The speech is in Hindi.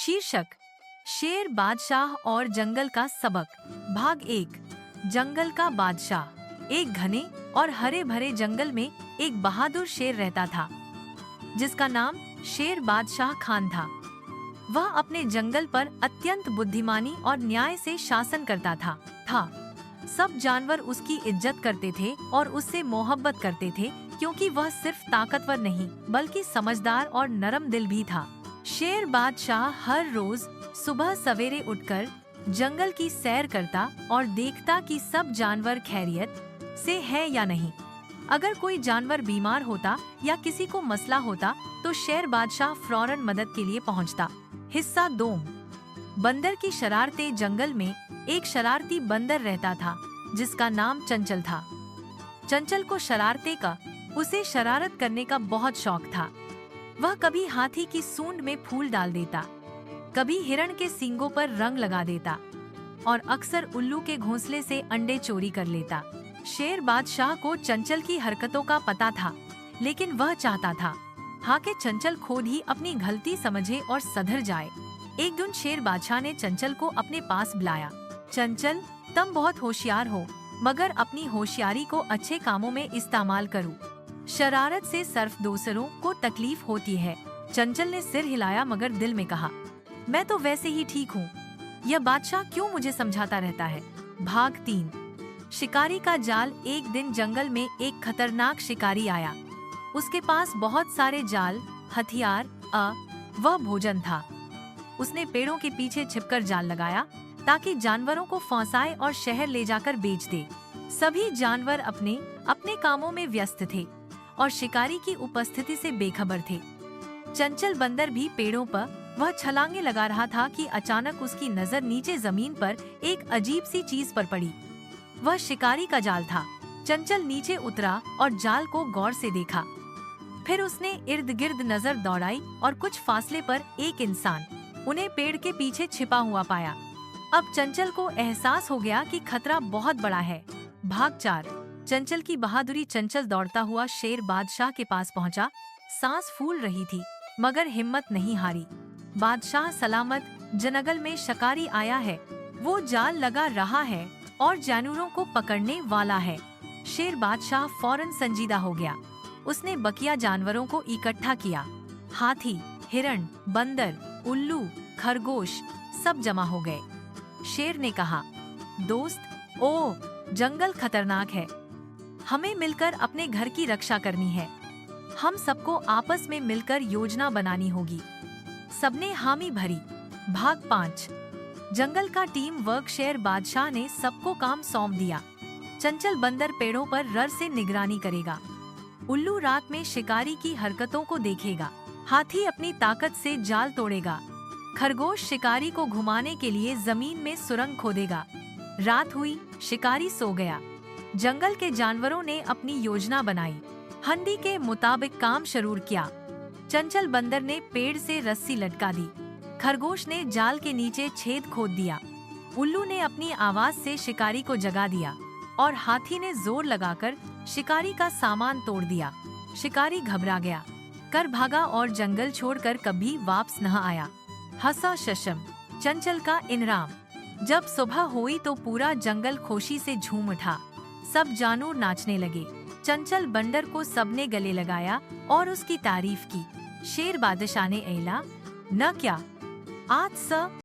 शीर्षक शेर बादशाह और जंगल का सबक। भाग 1। जंगल का बादशाह। एक घने और हरे भरे जंगल में एक बहादुर शेर रहता था जिसका नाम शेर बादशाह खान था। वह अपने जंगल पर अत्यंत बुद्धिमानी और न्याय से शासन करता था। सब जानवर उसकी इज्जत करते थे और उससे मोहब्बत करते थे क्योंकि वह सिर्फ ताकतवर नहीं बल्कि समझदार और नरम दिल भी था। शेर बादशाह हर रोज सुबह सवेरे उठकर जंगल की सैर करता और देखता कि सब जानवर खैरियत से है या नहीं। अगर कोई जानवर बीमार होता या किसी को मसला होता तो शेर बादशाह फौरन मदद के लिए पहुंचता। हिस्सा 2। बंदर की शरारतें। जंगल में एक शरारती बंदर रहता था जिसका नाम चंचल था। चंचल को शरारते का उसे शरारत करने का बहुत शौक था। वह कभी हाथी की सूंड में फूल डाल देता, कभी हिरण के सींगों पर रंग लगा देता और अक्सर उल्लू के घोंसले से अंडे चोरी कर लेता। शेर बादशाह को चंचल की हरकतों का पता था, लेकिन वह चाहता था कि चंचल खुद ही अपनी गलती समझे और सुधर जाए। एक दिन शेर बादशाह ने चंचल को अपने पास बुलाया। चंचल, तुम बहुत होशियार हो, मगर अपनी होशियारी को अच्छे कामों में इस्तेमाल करो। शरारत से सिर्फ दूसरों को तकलीफ होती है। चंचल ने सिर हिलाया मगर दिल में कहा, मैं तो वैसे ही ठीक हूँ। यह बादशाह क्यों मुझे समझाता रहता है। भाग 3। शिकारी का जाल। एक दिन जंगल में एक खतरनाक शिकारी आया। उसके पास बहुत सारे जाल, हथियार व भोजन था। उसने पेड़ों के पीछे छिपकर जाल लगाया ताकि जानवरों को फंसाए और शहर ले जाकर बेच दे। सभी जानवर अपने अपने कामों में व्यस्त थे और शिकारी की उपस्थिति से बेखबर थे। चंचल बंदर भी पेड़ों पर वह छलांगे लगा रहा था कि अचानक उसकी नजर नीचे जमीन पर एक अजीब सी चीज पर पड़ी। वह शिकारी का जाल था। चंचल नीचे उतरा और जाल को गौर से देखा। फिर उसने इर्द गिर्द नजर दौड़ाई और कुछ फासले पर एक इंसान उन्हें पेड़ के पीछे छिपा हुआ पाया। अब चंचल को एहसास हो गया कि खतरा बहुत बड़ा है। भाग 4। चंचल की बहादुरी। चंचल दौड़ता हुआ शेर बादशाह के पास पहुंचा। सांस फूल रही थी मगर हिम्मत नहीं हारी। बादशाह, सलामत। जंगल में शिकारी आया है, वो जाल लगा रहा है और जानवरों को पकड़ने वाला है। शेर बादशाह फौरन संजीदा हो गया। उसने बकिया जानवरों को इकट्ठा किया। हाथी, हिरण, बंदर, उल्लू, खरगोश सब जमा हो गए। शेर ने कहा, दोस्त, जंगल खतरनाक है। हमें मिलकर अपने घर की रक्षा करनी है। हम सबको आपस में मिलकर योजना बनानी होगी। सबने हामी भरी। भाग 5। जंगल का टीम वर्क। शेर बादशाह ने सबको काम सौंप दिया। चंचल बंदर पेड़ों पर रर से निगरानी करेगा। उल्लू रात में शिकारी की हरकतों को देखेगा। हाथी अपनी ताकत से जाल तोड़ेगा। खरगोश शिकारी को घुमाने के लिए जमीन में सुरंग खोदेगा। रात हुई, शिकारी सो गया। जंगल के जानवरों ने अपनी योजना बनाई। हंडी के मुताबिक काम शुरू किया। चंचल बंदर ने पेड़ से रस्सी लटका दी। खरगोश ने जाल के नीचे छेद खोद दिया। उल्लू ने अपनी आवाज से शिकारी को जगा दिया और हाथी ने जोर लगाकर शिकारी का सामान तोड़ दिया। शिकारी घबरा गया, कर भागा और जंगल छोड़कर कभी वापस न आया। हंसा शशम। चंचल का इनाम। जब सुबह हुई तो पूरा जंगल खुशी से झूम उठा। सब जानवर नाचने लगे। चंचल बंदर को सबने गले लगाया और उसकी तारीफ की। शेर बादशाह ने एला, न क्या आज स